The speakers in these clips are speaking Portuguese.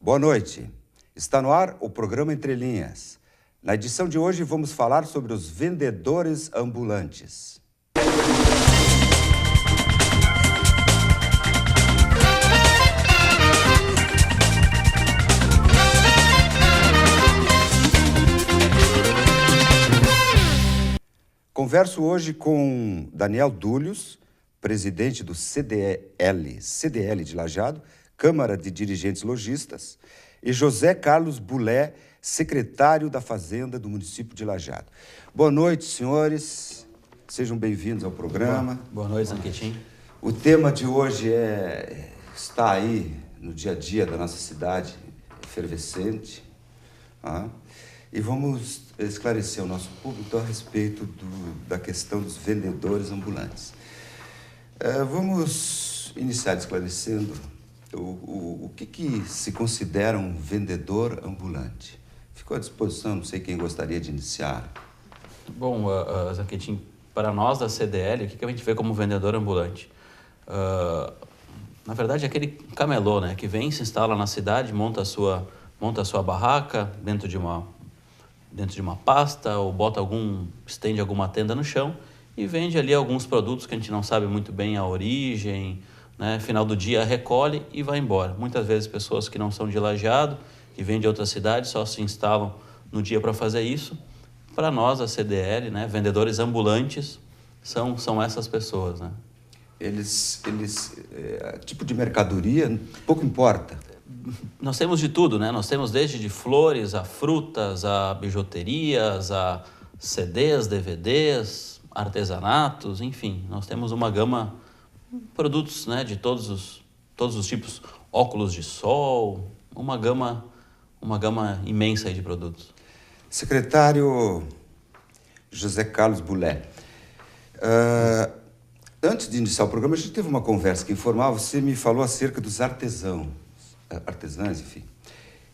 Boa noite. Está no ar o programa Entre Linhas. Na edição de hoje vamos falar sobre os vendedores ambulantes. Converso hoje com Daniel Dúlios, presidente do CDL de Lajeado, Câmara de Dirigentes Lojistas, e José Carlos Bulé, secretário da Fazenda do município de Lajeado. Boa noite, senhores. Sejam bem-vindos ao programa. Boa noite, Zanquetin. O tema de hoje está aí no dia a dia da nossa cidade, efervescente. E vamos esclarecer o nosso público a respeito da questão dos vendedores ambulantes. Vamos iniciar esclarecendo o que se considera um vendedor ambulante. Ficou à disposição, não sei quem gostaria de iniciar. Bom, Zanquetin, para nós da CDL, o que a gente vê como vendedor ambulante? Na verdade, é aquele camelô, né, que vem, se instala na cidade, monta a sua barraca dentro de uma pasta, ou estende alguma tenda no chão e vende ali alguns produtos que a gente não sabe muito bem a origem, né? Final do dia recolhe e vai embora. Muitas vezes pessoas que não são de Lajeado, que vêm de outras cidades, só se instalam no dia para fazer isso. Para nós, a CDL, né, vendedores ambulantes, são essas pessoas, né? Tipo de mercadoria, pouco importa. Nós temos de tudo, né? Nós temos desde de flores, a frutas, a bijuterias, a CDs, DVDs, artesanatos, enfim. Nós temos uma gama de produtos, né, de todos os tipos, óculos de sol, uma gama imensa aí de produtos. Secretário José Carlos Bulé, antes de iniciar o programa, a gente teve uma conversa informal, você me falou acerca dos artesãos, enfim.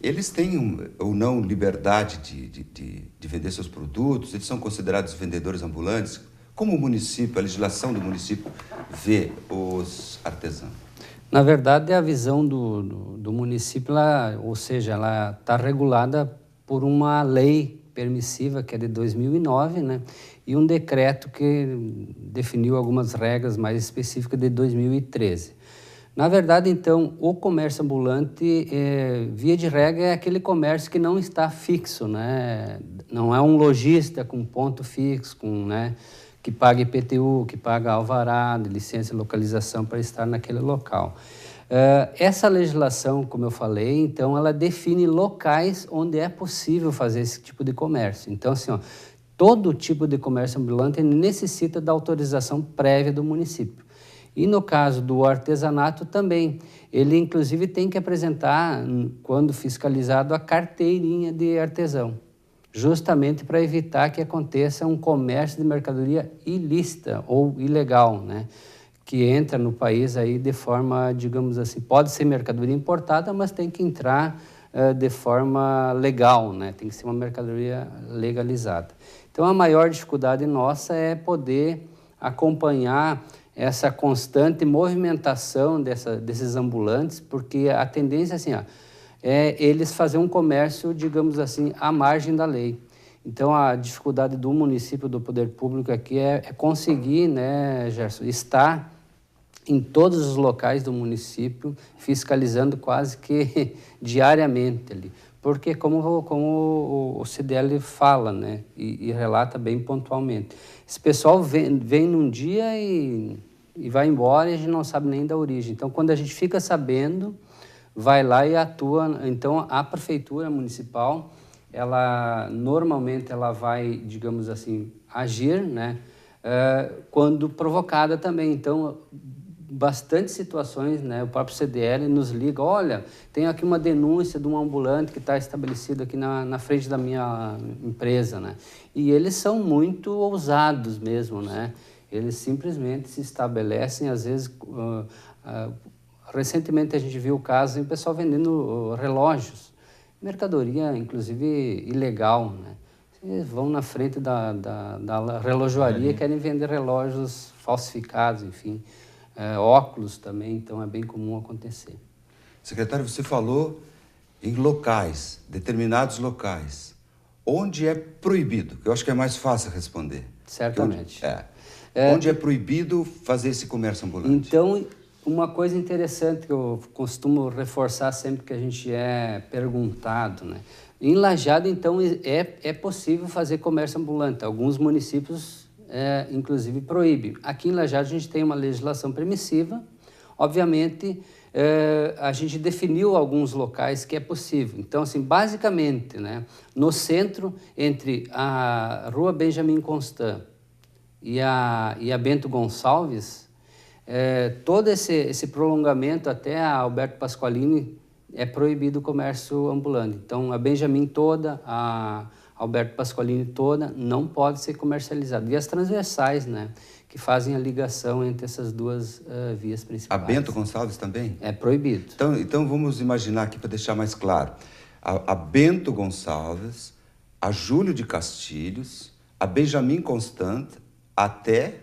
Eles têm ou não liberdade de vender seus produtos? Eles são considerados vendedores ambulantes? Como o município, a legislação do município vê os artesãos? Na verdade, a visão do município, ou seja, ela está regulada por uma lei permissiva, que é de 2009, né? E um decreto que definiu algumas regras mais específicas de 2013. Na verdade, então, o comércio ambulante, via de regra, é aquele comércio que não está fixo, né? Não é um lojista com ponto fixo, né, que paga IPTU, que paga alvará, licença e localização para estar naquele local. Essa legislação, como eu falei, então, ela define locais onde é possível fazer esse tipo de comércio. Então, assim, todo tipo de comércio ambulante necessita da autorização prévia do município. E no caso do artesanato também, ele inclusive tem que apresentar, quando fiscalizado, a carteirinha de artesão, justamente para evitar que aconteça um comércio de mercadoria ilícita ou ilegal, né? Que entra no país aí de forma, digamos assim, pode ser mercadoria importada, mas tem que entrar de forma legal, né? Tem que ser uma mercadoria legalizada. Então, a maior dificuldade nossa é poder acompanhar essa constante movimentação desses ambulantes, porque a tendência assim, é eles fazer um comércio, digamos assim, à margem da lei. Então, a dificuldade do município, do poder público aqui é conseguir, né, Gerson, estar em todos os locais do município, fiscalizando quase que diariamente ali. Porque, como o CDL fala, né, e relata bem pontualmente, esse pessoal vem num dia e vai embora e a gente não sabe nem da origem. Então, quando a gente fica sabendo, vai lá e atua. Então, a prefeitura municipal, normalmente ela vai, digamos assim, agir, né, quando provocada também. Então, bastante situações, né, o próprio CDL nos liga, olha, tem aqui uma denúncia de um ambulante que está estabelecido aqui na frente da minha empresa, né? E eles são muito ousados mesmo, né? Eles simplesmente se estabelecem, às vezes, recentemente a gente viu o caso de pessoal vendendo relógios, mercadoria, inclusive, ilegal, né? Eles vão na frente da relojoaria e querem vender relógios falsificados, enfim. Óculos também, então é bem comum acontecer. Secretário, você falou em locais, determinados locais, onde é proibido, que eu acho que é mais fácil responder. Certamente. Onde é proibido fazer esse comércio ambulante? Então, uma coisa interessante que eu costumo reforçar sempre que a gente é perguntado, né? Em Lajeado, então, é possível fazer comércio ambulante. Alguns municípios, inclusive, proíbem. Aqui em Lajeado, a gente tem uma legislação permissiva. Obviamente, a gente definiu alguns locais que é possível. Então, assim, basicamente, né, no centro, entre a Rua Benjamin Constant e a Bento Gonçalves, todo esse prolongamento até a Alberto Pasqualini é proibido o comércio ambulante. Então, a Benjamin toda, a Alberto Pasqualini toda, não pode ser comercializada. E as transversais, né, que fazem a ligação entre essas duas vias principais. A Bento Gonçalves também? É proibido. Então vamos imaginar aqui para deixar mais claro. A Bento Gonçalves, a Júlio de Castilhos, a Benjamin Constant, até...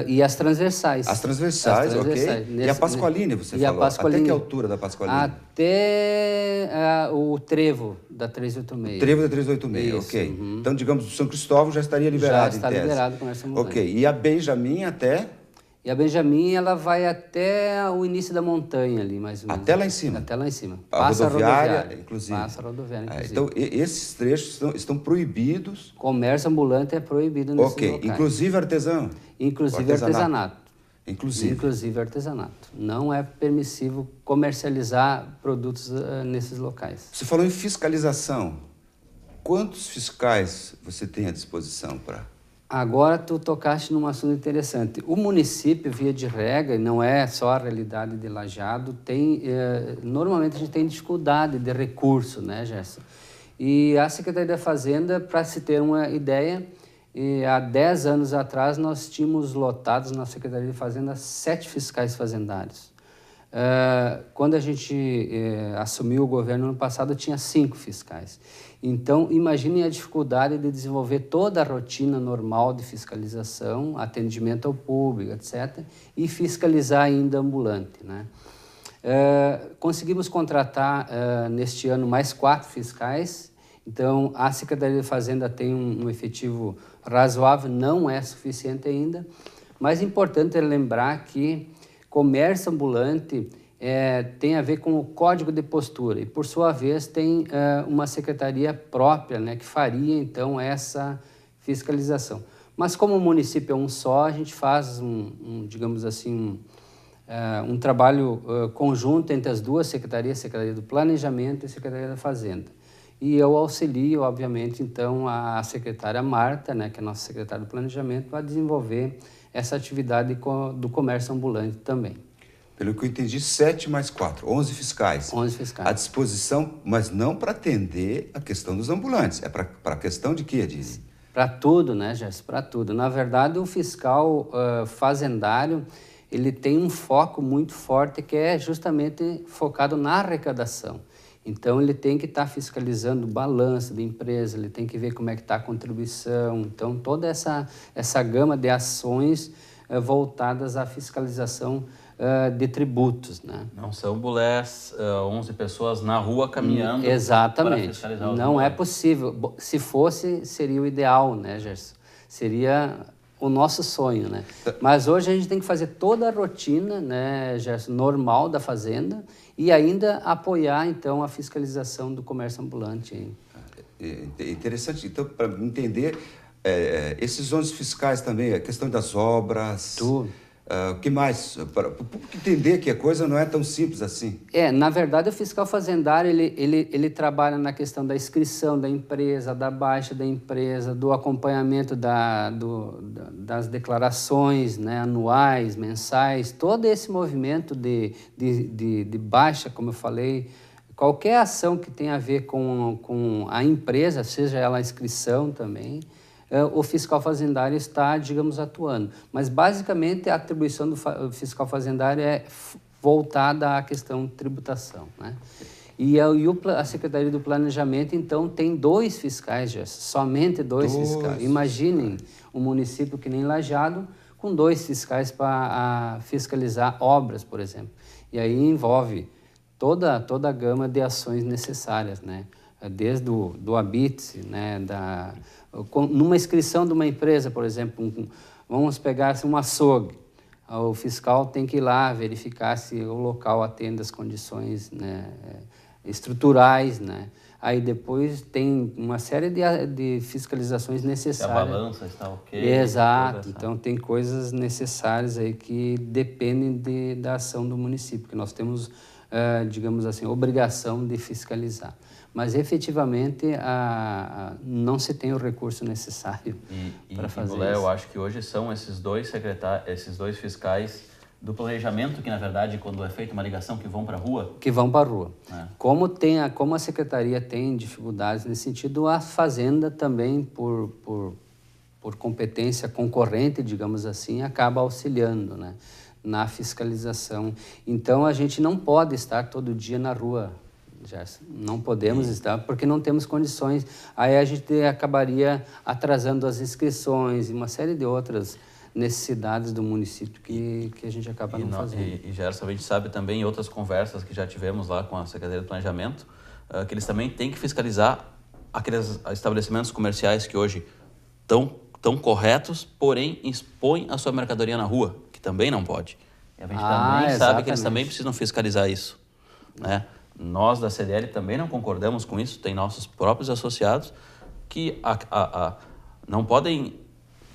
E as transversais. As transversais, ok. E a Pasqualini, você falou? Até que altura da Pasqualini? Até o trevo da 386. O trevo da 386, Isso, ok. Então, digamos, o São Cristóvão já estaria liberado, já está em tese. liberado o comércio ambulante. Ok. E a Benjamin até... E a Benjamin, ela vai até o início da montanha ali, mais ou menos. Até lá em cima? Até lá em cima. Passa a rodoviária, inclusive. Passa a rodoviária, inclusive. Então, esses trechos estão proibidos. Comércio ambulante é proibido nesses locais. Inclusive artesão? Inclusive artesanato. Inclusive artesanato. Não é permissível comercializar produtos nesses locais. Você falou em fiscalização. Quantos fiscais você tem à disposição para... Agora tu tocaste num assunto interessante. O município, via de regra, não é só a realidade de Lajeado, normalmente a gente tem dificuldade de recurso, né, Gerson? E a Secretaria da Fazenda, para se ter uma ideia, há 10 anos atrás nós tínhamos lotados na Secretaria de Fazenda 7 fiscais fazendários. Quando a gente assumiu o governo ano passado, tinha 5 fiscais. Então, imaginem a dificuldade de desenvolver toda a rotina normal de fiscalização, atendimento ao público, etc., e fiscalizar ainda ambulante, né? Conseguimos contratar neste ano mais 4 fiscais. Então, a Secretaria de Fazenda tem um efetivo razoável, não é suficiente ainda, mas é importante lembrar que comércio ambulante tem a ver com o Código de Postura e, por sua vez, tem uma secretaria própria, né, que faria, então, essa fiscalização. Mas, como o município é um só, a gente faz, digamos assim, um trabalho conjunto entre as duas secretarias, Secretaria do Planejamento e Secretaria da Fazenda. E eu auxilio, obviamente, então, a secretária Marta, né, que é a nossa secretária do Planejamento, a desenvolver essa atividade do comércio ambulante também. Pelo que eu entendi, 7 mais 4, 11 fiscais. 11 fiscais. À disposição, mas não para atender a questão dos ambulantes. É para a questão de quê, Dini? Para tudo, né, Gerson? Para tudo. Na verdade, o fiscal fazendário, ele tem um foco muito forte que é justamente focado na arrecadação. Então, ele tem que estar fiscalizando o balanço da empresa, ele tem que ver como é que está a contribuição. Então, toda essa gama de ações voltadas à fiscalização de tributos, né? Não são bulés, 11 pessoas na rua caminhando. Exatamente. Para fiscalizar os Não bulés. é possível. Se fosse, seria o ideal, né, Gerson? Seria o nosso sonho, né? Mas hoje a gente tem que fazer toda a rotina, né, Gerson, normal da fazenda e ainda apoiar, então, a fiscalização do comércio ambulante. É interessante, então, para entender, esses 11 fiscais também, a questão das obras... Tudo. O que mais? Para o público entender que a coisa não é tão simples assim. Na verdade, o fiscal fazendário, ele trabalha na questão da inscrição da empresa, da baixa da empresa, do acompanhamento das declarações, né, anuais, mensais, todo esse movimento de baixa, como eu falei, qualquer ação que tenha a ver com a empresa, seja ela a inscrição também, o fiscal fazendário está, digamos, atuando. Mas, basicamente, a atribuição do fiscal fazendário é voltada à questão de tributação, né? E a Secretaria do Planejamento, então, tem 2 fiscais, somente 2 fiscais. Imaginem um município que nem Lajeado, com 2 fiscais para fiscalizar obras, por exemplo. E aí envolve toda a gama de ações necessárias, né? Desde do habite, né? Numa inscrição de uma empresa, por exemplo, vamos pegar um açougue, o fiscal tem que ir lá verificar se o local atende às condições, né, estruturais, né? Aí depois tem uma série de fiscalizações necessárias. Se a balança está ok. Exato. Então tem coisas necessárias aí que dependem da ação do município, que nós temos, digamos assim, obrigação de fiscalizar. Mas efetivamente não se tem o recurso necessário para fazer isso. Eu acho que hoje são esses dois fiscais do planejamento, que na verdade, quando é feita uma ligação, que vão para a rua? Que vão para a rua. Como a Secretaria tem dificuldades nesse sentido, a Fazenda também, por competência concorrente, digamos assim, acaba auxiliando, né, na fiscalização. Então, a gente não pode estar todo dia na rua, Gerson. Não podemos estar porque não temos condições. Aí a gente acabaria atrasando as inscrições e uma série de outras necessidades do município que a gente acaba não fazendo. E Gerson, a gente sabe também em outras conversas que já tivemos lá com a Secretaria do Planejamento, que eles também têm que fiscalizar aqueles estabelecimentos comerciais que hoje estão corretos, porém expõem a sua mercadoria na rua, que também não pode. E a gente também sabe que eles também precisam fiscalizar isso, né? Nós da CDL também não concordamos com isso, tem nossos próprios associados que não podem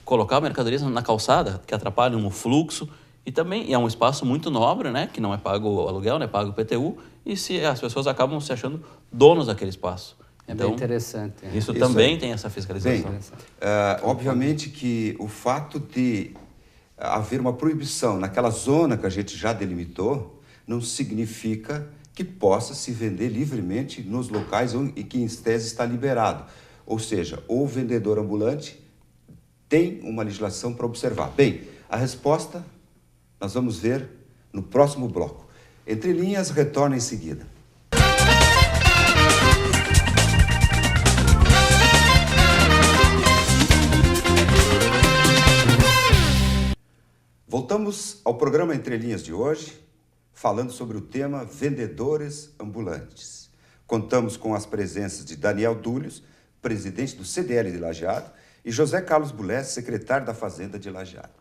colocar mercadorias na calçada, que atrapalham o fluxo, e também é um espaço muito nobre, né, que não é pago o aluguel, não é pago o PTU, e as pessoas acabam se achando donos daquele espaço. Então, bem interessante. Isso também tem essa fiscalização. Bem, obviamente que o fato de haver uma proibição naquela zona que a gente já delimitou não significa que possa se vender livremente nos locais em que, em tese, está liberado. Ou seja, o vendedor ambulante tem uma legislação para observar. Bem, a resposta nós vamos ver no próximo bloco. Entre Linhas retorna em seguida. Voltamos ao programa Entre Linhas de hoje, falando sobre o tema vendedores ambulantes. Contamos com as presenças de Daniel Dúlios, presidente do CDL de Lajeado, e José Carlos Bulés, secretário da Fazenda de Lajeado.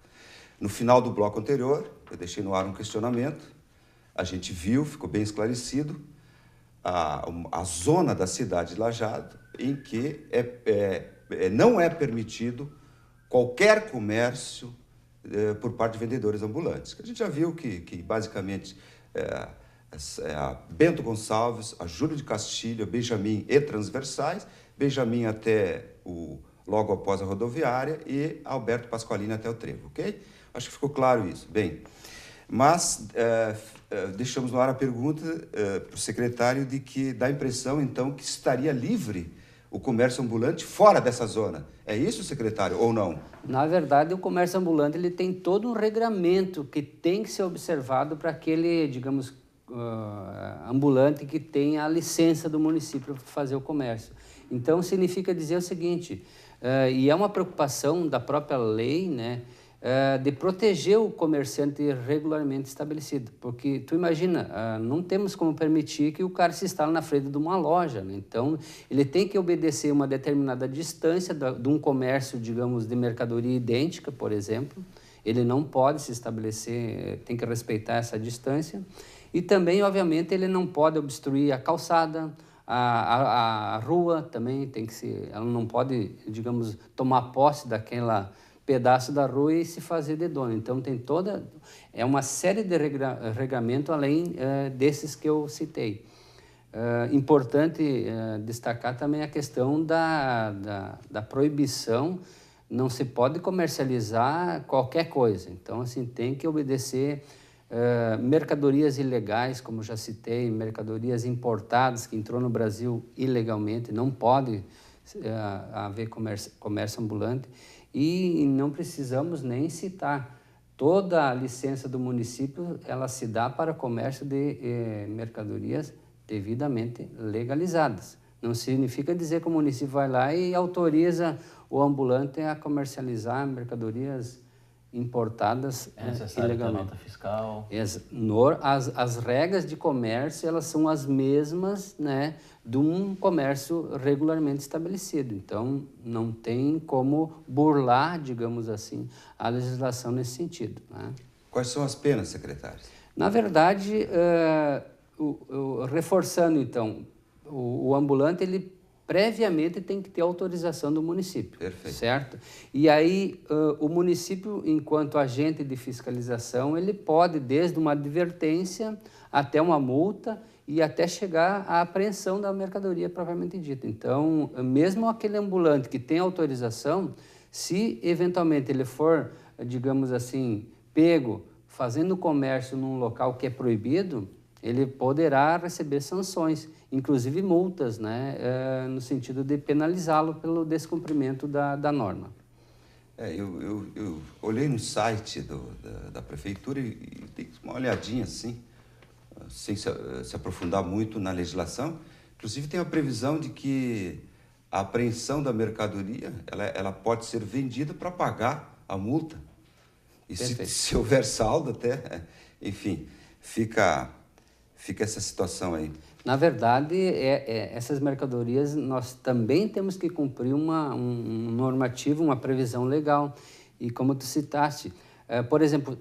No final do bloco anterior, eu deixei no ar um questionamento, a gente viu, ficou bem esclarecido, a zona da cidade de Lajeado em que não é permitido qualquer comércio por parte de vendedores ambulantes. A gente já viu que basicamente, a Bento Gonçalves, a Júlio de Castilho, a Benjamin e Transversais, Benjamin até logo após a rodoviária e Alberto Pasqualini até o Trevo, ok? Acho que ficou claro isso. Bem, mas deixamos no ar a pergunta para o secretário dá a impressão, então, que estaria livre o comércio ambulante fora dessa zona. É isso, secretário, ou não? Na verdade, o comércio ambulante ele tem todo um regramento que tem que ser observado para aquele, digamos, ambulante que tem a licença do município para fazer o comércio. Então, significa dizer o seguinte, e é uma preocupação da própria lei, né, de proteger o comerciante regularmente estabelecido, porque tu imagina, não temos como permitir que o cara se instale na frente de uma loja, né? Então ele tem que obedecer uma determinada distância de um comércio, digamos, de mercadoria idêntica, por exemplo, ele não pode se estabelecer, tem que respeitar essa distância, e também, obviamente, ele não pode obstruir a calçada, a rua também ela não pode, digamos, tomar posse daquela pedaço da rua e se fazer de dono. Então, tem uma série de regramento além desses que eu citei. Importante destacar também a questão da proibição, não se pode comercializar qualquer coisa. Então, assim, tem que obedecer mercadorias ilegais, como já citei, mercadorias importadas que entrou no Brasil ilegalmente, não pode haver comércio ambulante. E não precisamos nem citar, toda a licença do município, ela se dá para comércio de mercadorias devidamente legalizadas. Não significa dizer que o município vai lá e autoriza o ambulante a comercializar mercadorias importadas É necessário ter ilegalmente. nota fiscal. As regras de comércio, elas são as mesmas, né, de um comércio regularmente estabelecido. Então, não tem como burlar, digamos assim, a legislação nesse sentido, né? Quais são as penas, secretário? Na verdade, reforçando então, o ambulante, ele previamente tem que ter autorização do município. Perfeito. Certo? E aí, o município, enquanto agente de fiscalização, ele pode, desde uma advertência até uma multa e até chegar à apreensão da mercadoria propriamente dita. Então, mesmo aquele ambulante que tem autorização, se eventualmente ele for, digamos assim, pego fazendo comércio num local que é proibido, ele poderá receber sanções, inclusive multas, né, no sentido de penalizá-lo pelo descumprimento da norma. Eu olhei no site da prefeitura e dei uma olhadinha assim, sem se aprofundar muito na legislação. Inclusive tem a previsão de que a apreensão da mercadoria ela pode ser vendida para pagar a multa. E se houver saldo até, enfim, fica essa situação aí. Na verdade, essas mercadorias, nós também temos que cumprir um normativo, uma previsão legal. E como tu citaste, por exemplo,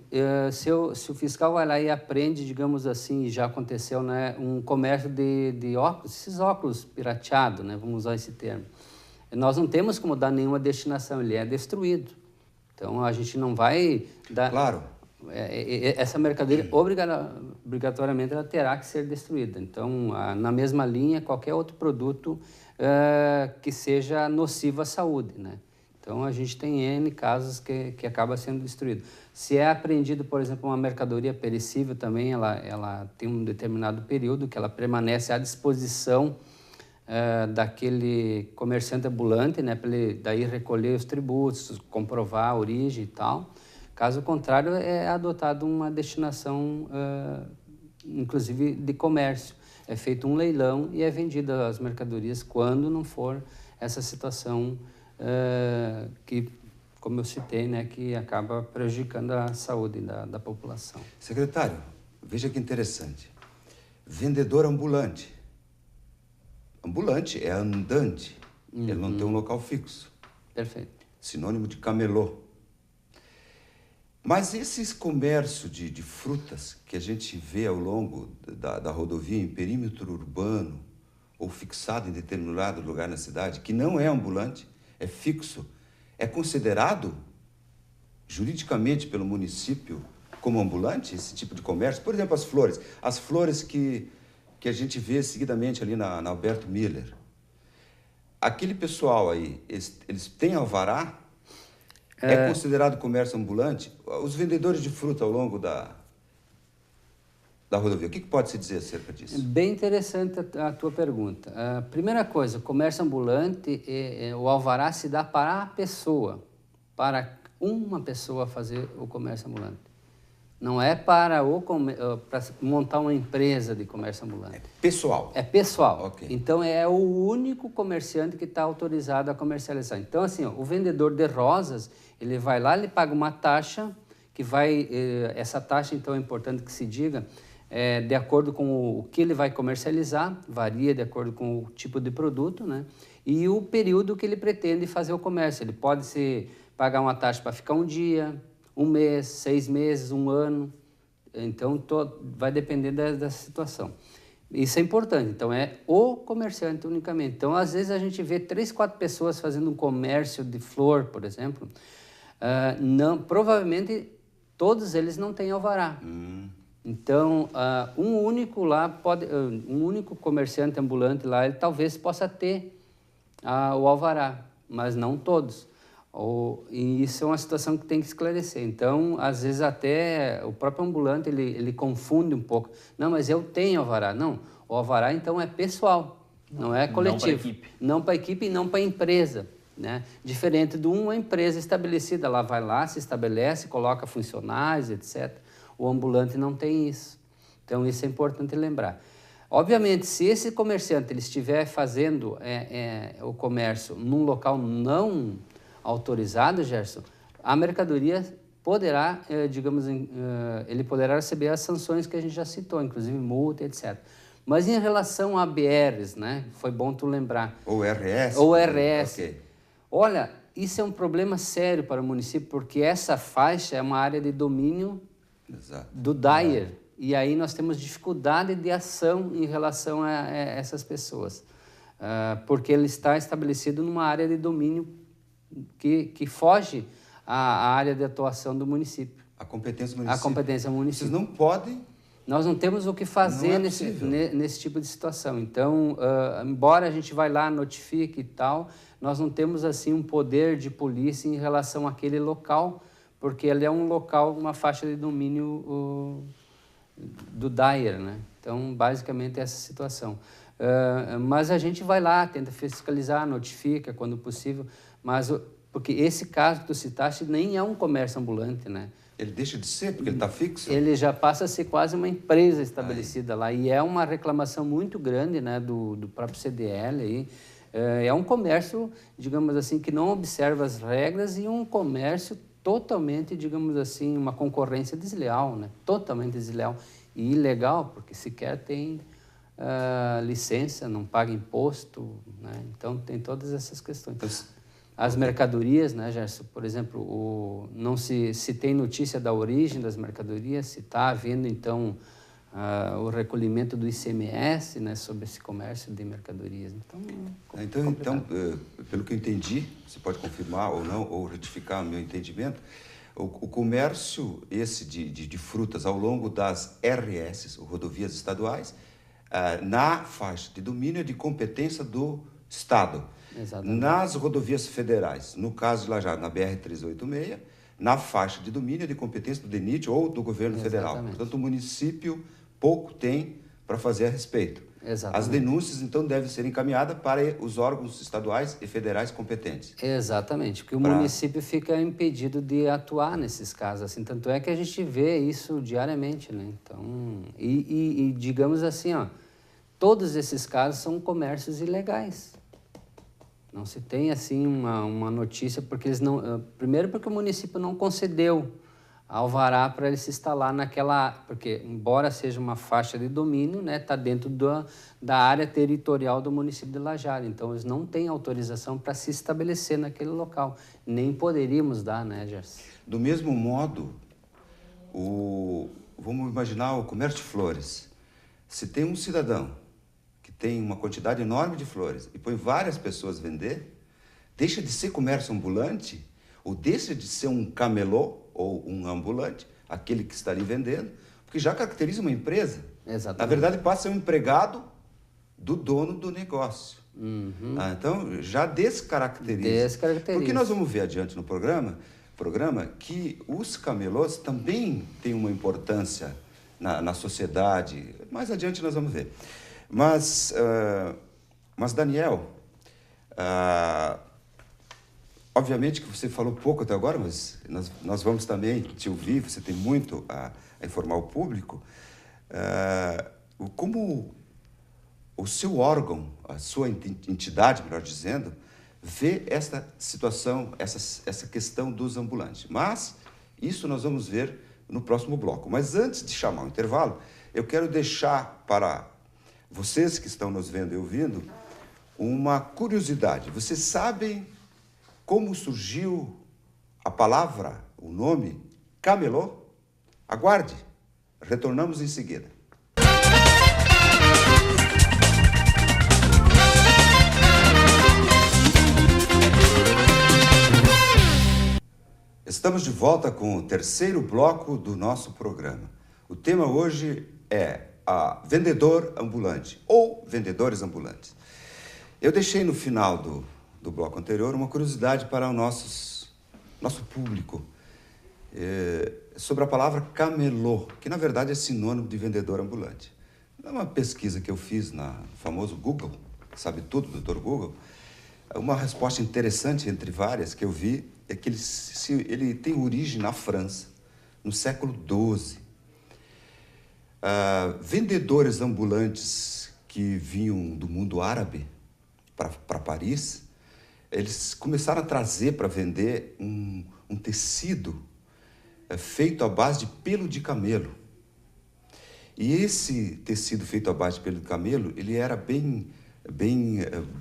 se o fiscal vai lá e apreende, digamos assim, já aconteceu, né, um comércio de óculos, esses óculos pirateados, né, vamos usar esse termo, nós não temos como dar nenhuma destinação, ele é destruído. Então, a gente não vai dar... Claro. Essa mercadoria, obrigatoriamente, ela terá que ser destruída. Então, na mesma linha, qualquer outro produto que seja nocivo à saúde, né? Então, a gente tem N casos que acaba sendo destruído. Se é apreendido, por exemplo, uma mercadoria perecível também, ela tem um determinado período que ela permanece à disposição daquele comerciante ambulante, né, para ele daí recolher os tributos, comprovar a origem e tal. Caso contrário, é adotada uma destinação, inclusive de comércio. É feito um leilão e é vendida as mercadorias quando não for essa situação que, como eu citei, né, que acaba prejudicando a saúde da população. Secretário, veja que interessante. Vendedor ambulante. Ambulante é andante, ele não tem um local fixo. Perfeito. Sinônimo de camelô. Mas esses comércios de frutas que a gente vê ao longo da rodovia em perímetro urbano ou fixado em determinado lugar na cidade, que não é ambulante, é fixo, é considerado juridicamente pelo município como ambulante esse tipo de comércio? Por exemplo, as flores que a gente vê seguidamente ali na Alberto Miller. Aquele pessoal aí, eles têm alvará? É considerado comércio ambulante? Os vendedores de fruta ao longo da rodovia, o que pode se dizer acerca disso? Bem interessante a tua pergunta. A primeira coisa, comércio ambulante, o alvará se dá para a pessoa, para uma pessoa fazer o comércio ambulante. Não é para montar uma empresa de comércio ambulante. É pessoal. É pessoal. Okay. Então, é o único comerciante que está autorizado a comercializar. Então, assim, o vendedor de rosas, ele vai lá, ele paga uma taxa, que vai... essa taxa, então, é importante que se diga, de acordo com o que ele vai comercializar, varia de acordo com o tipo de produto, né? E o período que ele pretende fazer o comércio. Ele pode pagar uma taxa para ficar um dia, um mês, 6 meses, um ano. Então, vai depender da situação. Isso é importante. Então, é o comerciante unicamente. Então, às vezes, a gente vê 3, 4 pessoas fazendo um comércio de flor, por exemplo. Provavelmente, todos eles não têm alvará. Então, um único comerciante ambulante lá, ele talvez possa ter o alvará, mas não todos. E isso é uma situação que tem que esclarecer. Então, às vezes até o próprio ambulante, ele confunde um pouco. Não, mas eu tenho alvará. Não, o alvará então é pessoal, não é coletivo. Não para a equipe e não para a empresa, né? Diferente de uma empresa estabelecida, ela vai lá, se estabelece, coloca funcionários, etc. O ambulante não tem isso. Então, isso é importante lembrar. Obviamente, se esse comerciante ele estiver fazendo o comércio num local não autorizado, Gerson, a mercadoria poderá, ele poderá receber as sanções que a gente já citou, inclusive multa, etc. Mas em relação a BRs, né? Foi bom tu lembrar. Ou RS. Ou RS. Okay. Olha, isso é um problema sério para o município, porque essa faixa é uma área de domínio do DAER. E aí nós temos dificuldade de ação em relação a essas pessoas. Porque ele está estabelecido numa área de domínio que foge à área de atuação do município. A competência do município. A competência do município. Vocês não podem... Nós não temos o que fazer nesse tipo de situação. Então, embora a gente vá lá, notifique e tal, nós não temos assim um poder de polícia em relação àquele local, porque ele é um local, uma faixa de domínio do DAER, né? Então, basicamente, essa situação. Mas a gente vai lá, tenta fiscalizar, notifica quando possível, mas porque esse caso que tu citaste nem é um comércio ambulante, né? Ele deixa de ser, porque ele está fixo? Ele já passa a ser quase uma empresa estabelecida lá. E é uma reclamação muito grande, né, do próprio CDL. Aí. É um comércio, digamos assim, que não observa as regras e um comércio totalmente, digamos assim, uma concorrência desleal, né? Totalmente desleal e ilegal, porque sequer tem licença, não paga imposto, né? Então, tem todas essas questões. As mercadorias, né, Gerson? Por exemplo, não se tem notícia da origem das mercadorias, se está havendo, então, o recolhimento do ICMS, né, sobre esse comércio de mercadorias. Então, pelo que eu entendi, você pode confirmar ou não, ou retificar o meu entendimento, o comércio esse de frutas ao longo das RS, ou rodovias estaduais, na faixa de domínio de competência do Estado. Exatamente. Nas rodovias federais, no caso de Lajado, na BR-386, na faixa de domínio de competência do DENIT ou do governo federal. Portanto, o município pouco tem para fazer a respeito. Exatamente. As denúncias, então, devem ser encaminhadas para os órgãos estaduais e federais competentes. Exatamente, porque o município fica impedido de atuar nesses casos, assim, tanto é que a gente vê isso diariamente, né? Então, digamos assim, todos esses casos são comércios ilegais. Não se tem, assim, uma notícia, porque eles não... Primeiro porque o município não concedeu alvará para ele se instalar naquela... Porque, embora seja uma faixa de domínio, né, está dentro da área territorial do município de Lajado. Então, eles não têm autorização para se estabelecer naquele local. Nem poderíamos dar, né, Gerson? Do mesmo modo, vamos imaginar o comércio de flores. Se tem um cidadão que tem uma quantidade enorme de flores e põe várias pessoas vender, deixa de ser comércio ambulante ou deixa de ser um camelô ou um ambulante, aquele que está ali vendendo, porque já caracteriza uma empresa. Exatamente. Na verdade, passa a ser um empregado do dono do negócio. Uhum. Então, já descaracteriza. Porque nós vamos ver adiante no programa que os camelôs também têm uma importância na sociedade. Mais adiante nós vamos ver. Mas Daniel, obviamente que você falou pouco até agora, mas nós vamos também te ouvir, você tem muito a informar o público. Como o seu órgão, a sua entidade, melhor dizendo, vê esta situação, essa questão dos ambulantes. Mas isso nós vamos ver no próximo bloco. Mas antes de chamar o intervalo, eu quero deixar para vocês que estão nos vendo e ouvindo uma curiosidade. Vocês sabem como surgiu a palavra, o nome, camelô? Aguarde, retornamos em seguida. Estamos de volta com o terceiro bloco do nosso programa. O tema hoje é vendedor ambulante ou vendedores ambulantes. Eu deixei no final do bloco anterior uma curiosidade para o nosso público sobre a palavra camelô, que na verdade é sinônimo de vendedor ambulante. É uma pesquisa que eu fiz no famoso Google, sabe tudo, Dr. Google. Uma resposta interessante entre várias que eu vi é que ele tem origem na França, no século XII. Vendedores ambulantes que vinham do mundo árabe para Paris, eles começaram a trazer para vender um tecido feito à base de pelo de camelo. E esse tecido feito à base de pelo de camelo, ele era bem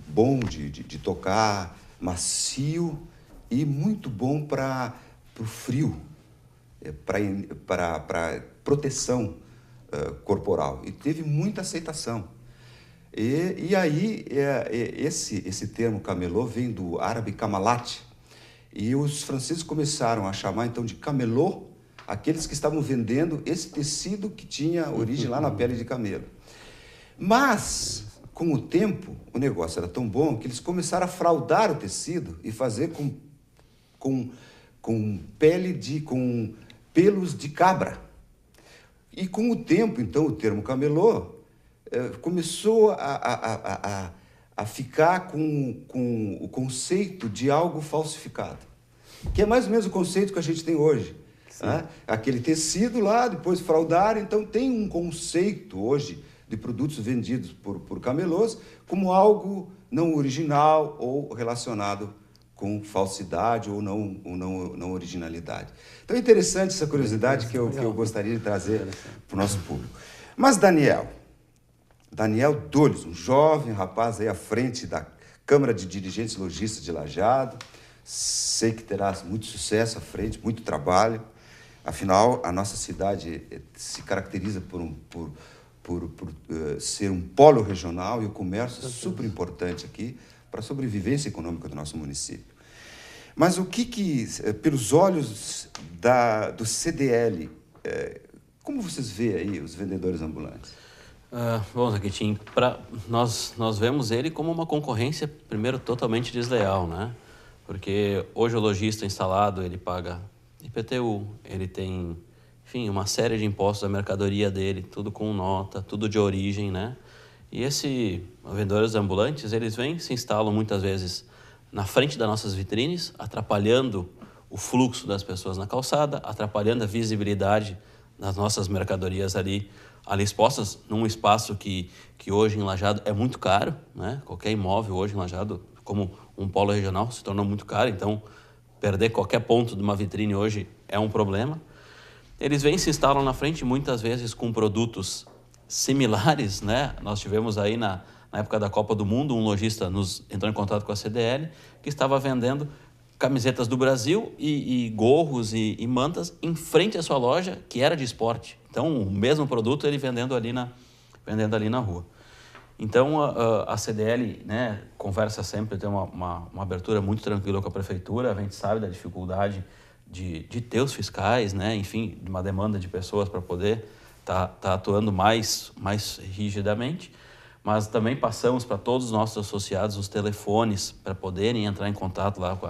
bom de tocar, macio e muito bom para o frio, para proteção corporal. E teve muita aceitação. E aí, esse termo camelô vem do árabe camalat, e os franceses começaram a chamar então de camelô aqueles que estavam vendendo esse tecido que tinha origem lá na pele de camelo. Mas, com o tempo, o negócio era tão bom que eles começaram a fraudar o tecido e fazer com pelos de cabra. E com o tempo, então, o termo camelô começou a ficar com o conceito de algo falsificado, que é mais ou menos o conceito que a gente tem hoje. Né? Aquele tecido lá, depois fraudar, então tem um conceito hoje de produtos vendidos por camelôs como algo não original ou relacionado com falsidade ou não originalidade. Então é interessante essa curiosidade que eu gostaria de trazer para o nosso público. Mas Daniel Dolles, um jovem rapaz aí à frente da Câmara de Dirigentes Lojistas de Lajeado, sei que terá muito sucesso à frente, muito trabalho. Afinal, a nossa cidade se caracteriza por ser um polo regional e o comércio é super importante aqui para a sobrevivência econômica do nosso município. Mas o que pelos olhos do CDL, como vocês veem aí os vendedores ambulantes? Bom, Zaquitin, nós vemos ele como uma concorrência, primeiro, totalmente desleal, né? Porque hoje o lojista instalado, ele paga IPTU, ele tem, enfim, uma série de impostos da mercadoria dele, tudo com nota, tudo de origem, né? E vendedores ambulantes, eles vêm, se instalam muitas vezes na frente das nossas vitrines, atrapalhando o fluxo das pessoas na calçada, atrapalhando a visibilidade das nossas mercadorias ali expostas num espaço que hoje em Lajeado é muito caro, né? Qualquer imóvel hoje em Lajeado, como um polo regional, se tornou muito caro, então perder qualquer ponto de uma vitrine hoje é um problema. Eles vêm e se instalam na frente, muitas vezes com produtos similares, né? Nós tivemos aí na época da Copa do Mundo, um lojista entrou em contato com a CDL, que estava vendendo camisetas do Brasil e gorros e mantas em frente à sua loja, que era de esporte. Então, o mesmo produto ele vendendo ali na rua. Então, a CDL, né, conversa sempre, tem uma abertura muito tranquila com a prefeitura, a gente sabe da dificuldade de ter os fiscais, né, enfim, de uma demanda de pessoas para poder tá atuando mais rigidamente, mas também passamos para todos os nossos associados os telefones para poderem entrar em contato lá com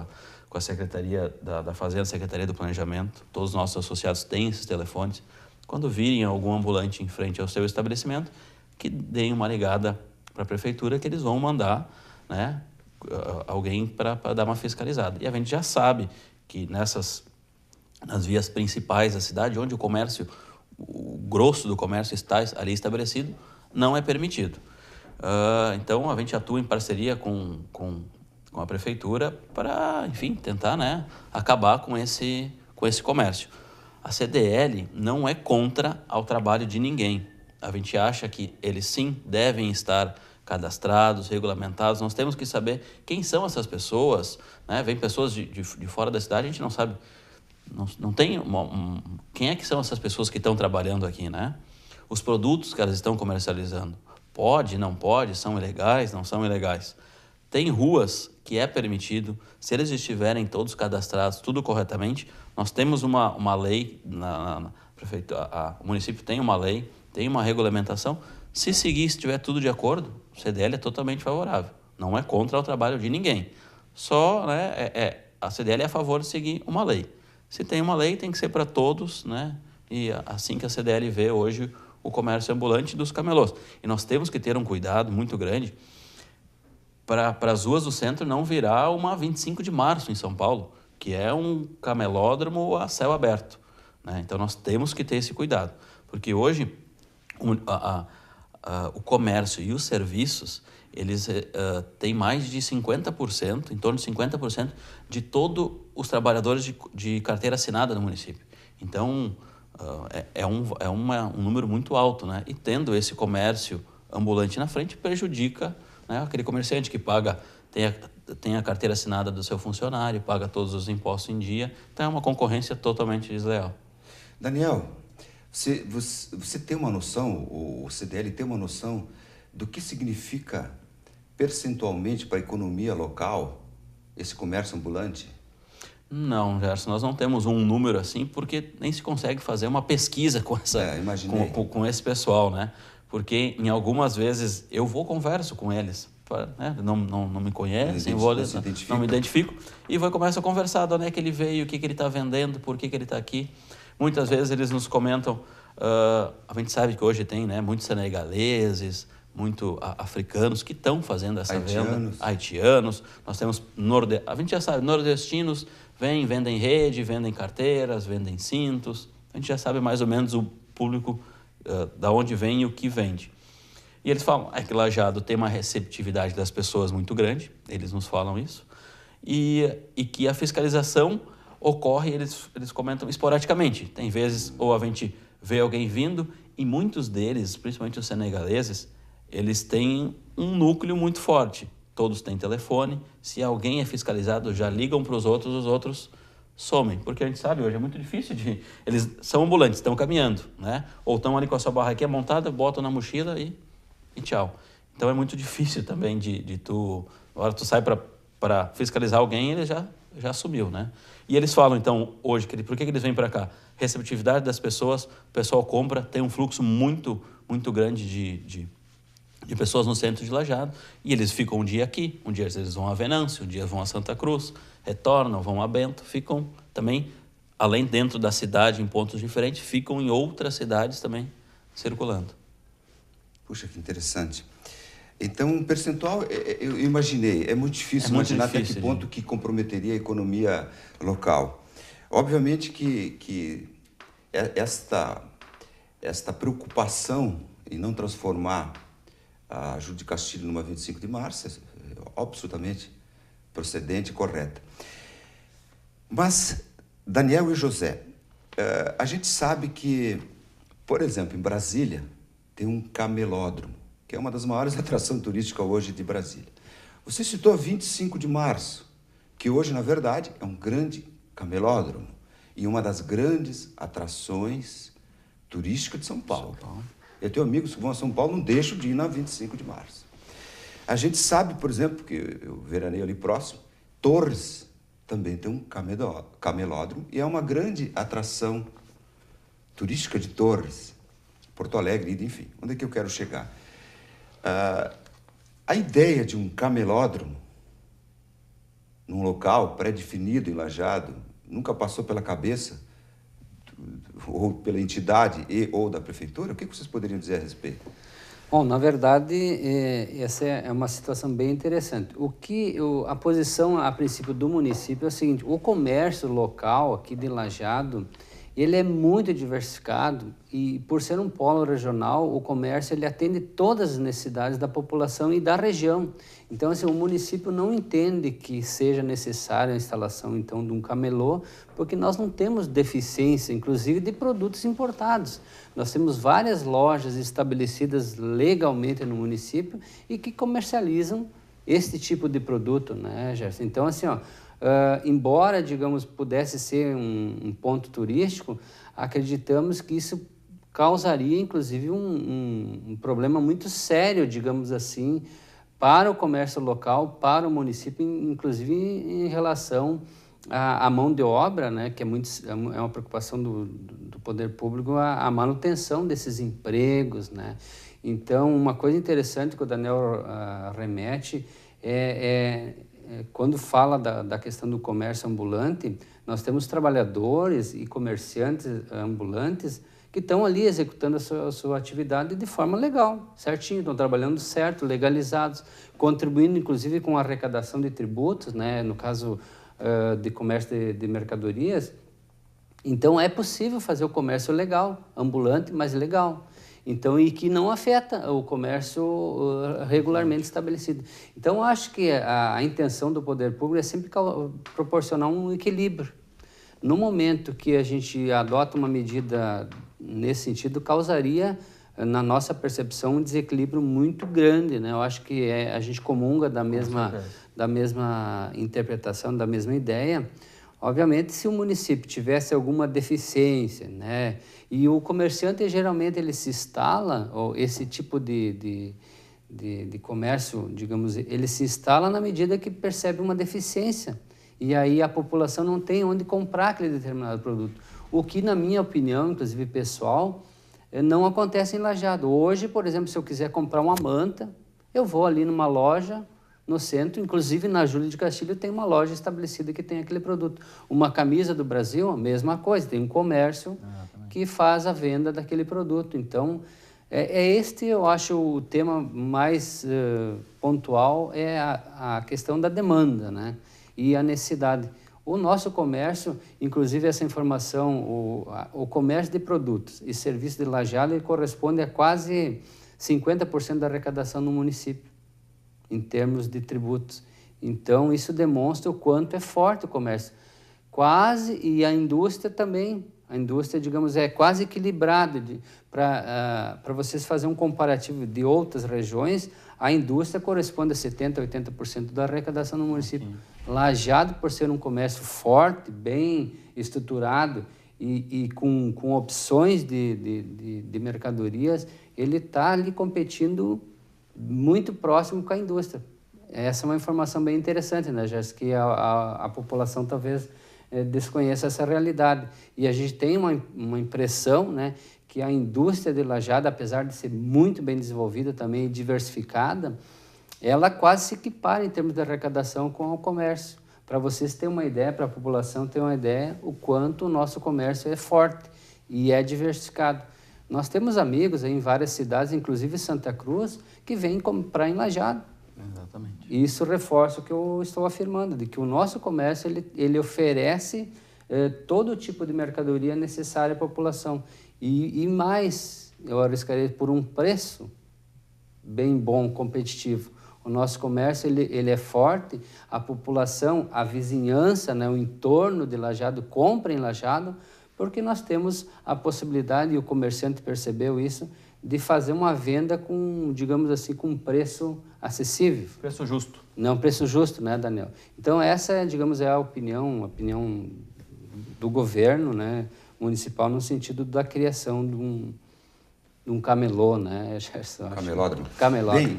a Secretaria da Fazenda, Secretaria do Planejamento. Todos os nossos associados têm esses telefones. Quando virem algum ambulante em frente ao seu estabelecimento, que deem uma ligada para a prefeitura, que eles vão mandar, né, alguém para dar uma fiscalizada. E a gente já sabe que nas vias principais da cidade, onde o grosso do comércio está ali estabelecido, não é permitido. Então, a gente atua em parceria com a prefeitura para, enfim, tentar, né, acabar com esse comércio. A CDL não é contra ao trabalho de ninguém. A gente acha que eles sim devem estar cadastrados, regulamentados. Nós temos que saber quem são essas pessoas, né? Vem pessoas de fora da cidade, a gente não sabe, não tem quem é que são essas pessoas que estão trabalhando aqui, né? Os produtos que elas estão comercializando, pode, não pode, são ilegais, não são ilegais. Tem ruas que é permitido, se eles estiverem todos cadastrados, tudo corretamente, nós temos uma lei, o município tem uma lei, tem uma regulamentação. Se seguir, se tiver tudo de acordo, o CDL é totalmente favorável. Não é contra o trabalho de ninguém. Só, né, a CDL é a favor de seguir uma lei. Se tem uma lei, tem que ser para todos, né? E assim que a CDL vê hoje o comércio ambulante dos camelôs. E nós temos que ter um cuidado muito grande para as ruas do centro não virar uma 25 de março em São Paulo, que é um camelódromo a céu aberto, né? Então, nós temos que ter esse cuidado, porque hoje o comércio e os serviços, eles têm mais de 50%, em torno de 50% de todos os trabalhadores de carteira assinada no município. Então, um número muito alto, né? E tendo esse comércio ambulante na frente, prejudica, né, aquele comerciante que tem a carteira assinada do seu funcionário, paga todos os impostos em dia. Então, é uma concorrência totalmente desleal. Daniel, você tem uma noção, o CDL tem uma noção do que significa percentualmente para a economia local esse comércio ambulante? Não, Gerson, nós não temos um número assim, porque nem se consegue fazer uma pesquisa com com esse pessoal, né? Porque em algumas vezes eu converso com eles, né? Não me conhecem, não me identifico, e começo a conversar de onde é que ele veio, o que ele está vendendo, por que ele está aqui. Muitas vezes eles nos comentam, a gente sabe que hoje tem, né, muitos senegaleses, muito africanos que estão fazendo essa venda, haitianos, nós temos, a gente já sabe, nordestinos vendem rede, vendem carteiras, vendem cintos, a gente já sabe mais ou menos o público da onde vem e o que vende. E eles falam que Lajeado tem uma receptividade das pessoas muito grande, eles nos falam isso, e que a fiscalização ocorre, eles comentam esporadicamente. Tem vezes, ou a gente vê alguém vindo, e muitos deles, principalmente os senegaleses, eles têm um núcleo muito forte. Todos têm telefone, se alguém é fiscalizado, já ligam para os outros somem. Porque a gente sabe, hoje é muito difícil eles são ambulantes, estão caminhando, né? Ou estão ali com a sua barraquinha montada, botam na mochila e tchau. Então é muito difícil também agora tu sai para fiscalizar alguém, ele já sumiu, né? E eles falam, então, hoje, por que eles vêm para cá? Receptividade das pessoas, o pessoal compra, tem um fluxo muito, muito grande de pessoas no centro de Lajeado, e eles ficam um dia aqui, um dia eles vão a Venâncio, um dia vão a Santa Cruz, retornam, vão a Bento, ficam também, além dentro da cidade, em pontos diferentes, ficam em outras cidades também circulando. Puxa, que interessante. Então, um percentual, eu imaginei, é muito difícil imaginar até que ponto que comprometeria a economia local. Obviamente que esta preocupação em não transformar a Júlio de Castilho numa 25 de março é absolutamente procedente e correta. Mas, Daniel e José, a gente sabe que, por exemplo, em Brasília, tem um camelódromo, que é uma das maiores atrações turísticas hoje de Brasília. Você citou a 25 de março, que hoje, na verdade, é um grande camelódromo e uma das grandes atrações turísticas de São Paulo. Eu tenho amigos que vão a São Paulo, não deixam de ir na 25 de março. A gente sabe, por exemplo, que eu veraneio ali próximo, Torres também tem um camelódromo e é uma grande atração turística de Torres, Porto Alegre, enfim. Onde é que eu quero chegar? A ideia de um camelódromo num local pré-definido, em Lajeado, nunca passou pela cabeça ou pela entidade ou da prefeitura? O que vocês poderiam dizer a respeito? Bom, na verdade, essa é uma situação bem interessante. A posição, a princípio, do município é o seguinte: o comércio local aqui de Lajeado, ele é muito diversificado e, por ser um polo regional, o comércio ele atende todas as necessidades da população e da região. Então, assim, o município não entende que seja necessária a instalação, então, de um camelô, porque nós não temos deficiência, inclusive, de produtos importados. Nós temos várias lojas estabelecidas legalmente no município e que comercializam esse tipo de produto, né, Gerson? Então, assim, embora, digamos, pudesse ser um ponto turístico, acreditamos que isso causaria, inclusive, um problema muito sério, digamos assim, para o comércio local, para o município, inclusive em relação à mão de obra, né, que é uma preocupação do poder público, a manutenção desses empregos, né? Então, uma coisa interessante que o Daniel remete quando fala da questão do comércio ambulante, nós temos trabalhadores e comerciantes ambulantes que estão ali executando a sua atividade de forma legal, certinho, estão trabalhando certo, legalizados, contribuindo inclusive com a arrecadação de tributos, né, no caso de comércio de mercadorias. Então é possível fazer o comércio legal, ambulante, mas legal. Então, e que não afeta o comércio regularmente estabelecido. Então, acho que a intenção do poder público é sempre proporcionar um equilíbrio. No momento que a gente adota uma medida nesse sentido, causaria, na nossa percepção, um desequilíbrio muito grande, né? Eu acho que a gente comunga da mesma interpretação, da mesma ideia. Obviamente, se o município tivesse alguma deficiência, né? E o comerciante, geralmente, ele se instala, ou esse tipo de comércio, digamos, ele se instala na medida que percebe uma deficiência. E aí a população não tem onde comprar aquele determinado produto. O que, na minha opinião, inclusive pessoal, não acontece em Lajeado. Hoje, por exemplo, se eu quiser comprar uma manta, eu vou ali numa loja no centro, inclusive na Júlio de Castilho tem uma loja estabelecida que tem aquele produto. Uma camisa do Brasil, a mesma coisa, tem um comércio que faz a venda daquele produto. Então, eu acho, o tema mais pontual é a questão da demanda, né? E a necessidade. O nosso comércio, inclusive essa informação, o comércio de produtos e serviços de Lajeado, ele corresponde a quase 50% da arrecadação no município, em termos de tributos. Então, isso demonstra o quanto é forte o comércio. Quase, e a indústria também. A indústria, digamos, é quase equilibrada. Para vocês fazerem um comparativo de outras regiões, a indústria corresponde a 70%, 80% da arrecadação no município. Lajeado, por ser um comércio forte, bem estruturado e com opções de mercadorias, ele está ali competindo muito próximo com a indústria. Essa é uma informação bem interessante, né, Jéssica? Que a população talvez desconheça essa realidade. E a gente tem uma impressão, né, que a indústria de Lajeado, apesar de ser muito bem desenvolvida também e diversificada, ela quase se equipara em termos de arrecadação com o comércio. Para vocês terem uma ideia, para a população ter uma ideia, o quanto o nosso comércio é forte e é diversificado. Nós temos amigos aí em várias cidades, inclusive Santa Cruz, que vêm comprar em Lajeado. Exatamente. E isso reforça o que eu estou afirmando, de que o nosso comércio ele oferece todo tipo de mercadoria necessária à população. E mais, eu arriscaria, por um preço bem bom, competitivo. O nosso comércio ele é forte, a população, a vizinhança, né, o entorno de Lajeado compra em Lajeado, porque nós temos a possibilidade, e o comerciante percebeu isso, de fazer uma venda com, digamos assim, com um preço acessível. Preço justo. Não, preço justo, né, Daniel? Então, essa, digamos, é a opinião do governo, né, municipal, no sentido da criação de um camelô, né? Camelódromo. Camelódromo. Bem,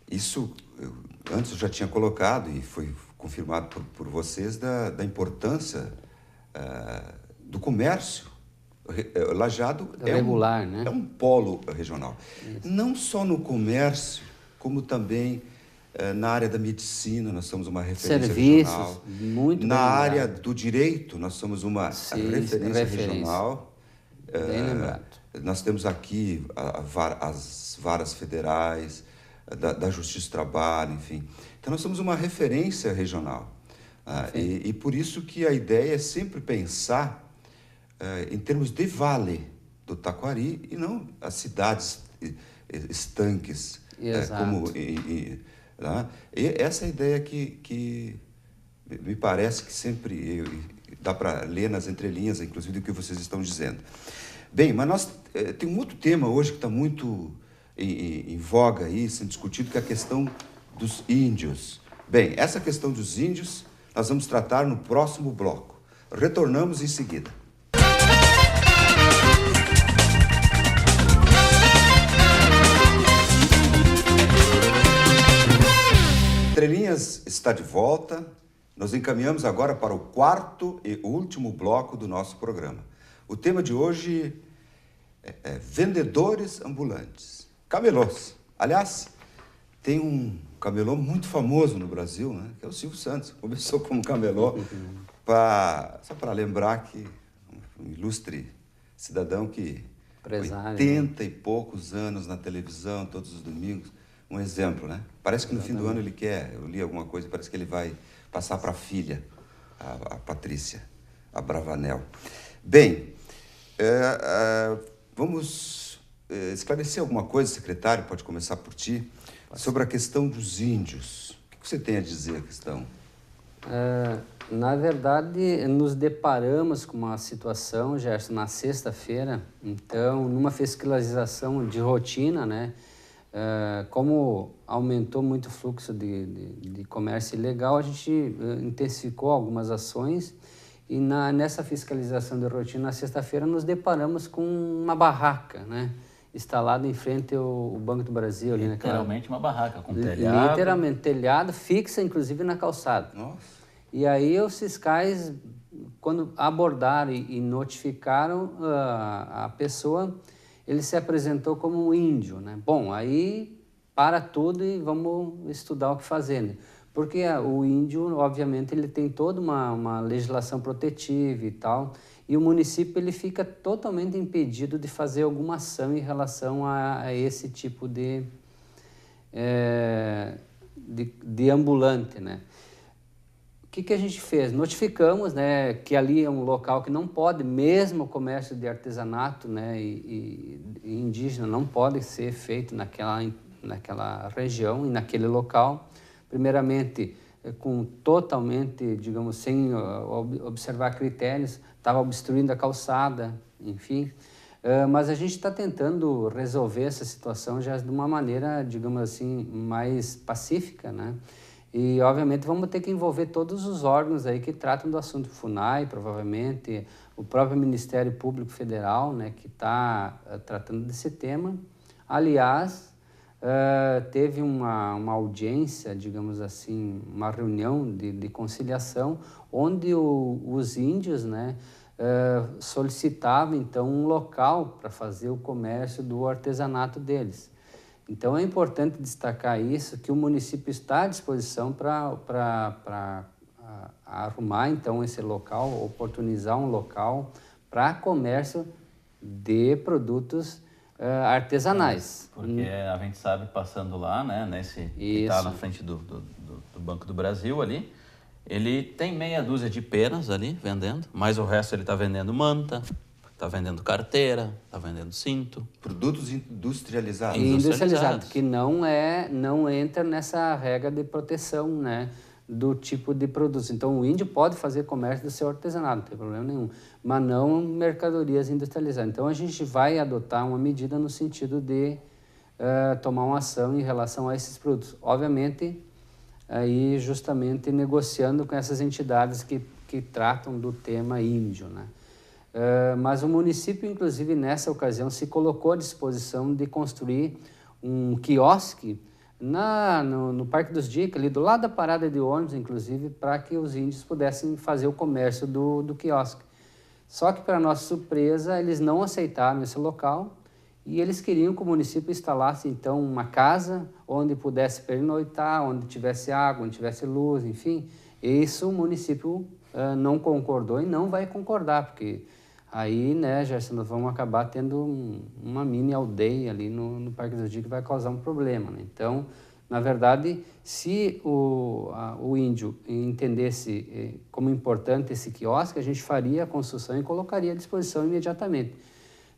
isso, antes eu já tinha colocado, e foi confirmado por vocês, da importância do comércio. Lajeado regular, né? É um polo regional. Isso. Não só no comércio, como também na área da medicina, nós somos uma referência serviços, regional. Muito na área do direito, nós somos uma referência regional. Bem lembrado. Nós temos aqui as varas federais, da Justiça do Trabalho, enfim. Então, nós somos uma referência regional. E por isso que a ideia é sempre pensar em termos de vale do Taquari e não as cidades estanques. Exato. E essa é a ideia que me parece que sempre dá para ler nas entrelinhas, inclusive, do que vocês estão dizendo. Bem, mas nós tem um outro tema hoje que está muito em voga aí, sendo discutido, que é a questão dos índios. Bem, essa questão dos índios nós vamos tratar no próximo bloco. Retornamos em seguida. Entrelinhas está de volta. Nós encaminhamos agora para o quarto e último bloco do nosso programa. O tema de hoje é vendedores ambulantes, camelôs. Aliás, tem um camelô muito famoso no Brasil, né, que é o Silvio Santos. Começou como camelô, só para lembrar que um ilustre cidadão que 80 e poucos anos na televisão, todos os domingos. Um exemplo, né? Parece que no fim do ano ele quer, eu li alguma coisa, parece que ele vai passar para a filha, a Patrícia, a Bravanel. Bem, vamos esclarecer alguma coisa, secretário, pode começar por ti, sobre a questão dos índios. O que você tem a dizer, a questão? Na verdade, nos deparamos com uma situação, Gerson, na sexta-feira, então, numa fiscalização de rotina, né? Como aumentou muito o fluxo de comércio ilegal, a gente intensificou algumas ações e nessa fiscalização de rotina, na sexta-feira, nos deparamos com uma barraca, né? Instalada em frente ao Banco do Brasil. Ali literalmente uma barraca com telhado. Literalmente, telhado, fixa, inclusive, na calçada. Nossa. E aí os fiscais, quando abordaram e notificaram a pessoa, ele se apresentou como um índio, né? Bom, aí para tudo e vamos estudar o que fazer, né? Porque o índio, obviamente, ele tem toda uma legislação protetiva e tal, e o município ele fica totalmente impedido de fazer alguma ação em relação a esse tipo de ambulante, né? O que a gente fez? Notificamos, né, que ali é um local que não pode, mesmo o comércio de artesanato, né, e indígena não pode ser feito naquela região e naquele local. Primeiramente, totalmente, digamos, sem observar critérios, estava obstruindo a calçada, enfim. Mas a gente está tentando resolver essa situação já de uma maneira, digamos assim, mais pacífica, né? E, obviamente, vamos ter que envolver todos os órgãos aí que tratam do assunto, FUNAI, provavelmente, o próprio Ministério Público Federal, né, que está tratando desse tema. Aliás, teve uma audiência, digamos assim, uma reunião de conciliação, onde os índios, né, solicitavam, então, um local para fazer o comércio do artesanato deles. Então, é importante destacar isso, que o município está à disposição para arrumar, então, esse local, oportunizar um local para comércio de produtos artesanais. Porque a gente sabe, passando lá, né, nesse que está na frente do Banco do Brasil ali, ele tem meia dúzia de penas ali vendendo, mas o resto ele está vendendo manta, está vendendo carteira, está vendendo cinto. Produtos industrializados. Industrializados, que não entra nessa regra de proteção, né, do tipo de produtos. Então, o índio pode fazer comércio do seu artesanato, não tem problema nenhum, mas não mercadorias industrializadas. Então, a gente vai adotar uma medida no sentido de tomar uma ação em relação a esses produtos. Obviamente, aí justamente negociando com essas entidades que tratam do tema índio, né? Mas o município, inclusive, nessa ocasião, se colocou à disposição de construir um quiosque no Parque dos Dicas, ali do lado da parada de ônibus, inclusive, para que os índios pudessem fazer o comércio do quiosque. Só que, para nossa surpresa, eles não aceitaram esse local e eles queriam que o município instalasse, então, uma casa onde pudesse pernoitar, onde tivesse água, onde tivesse luz, enfim. Isso o município não concordou e não vai concordar, porque aí, né, Gerson, nós vamos acabar tendo uma mini aldeia ali no Parque dos Dicas que vai causar um problema, né? Então, na verdade, se o índio entendesse como importante esse quiosque, a gente faria a construção e colocaria à disposição imediatamente.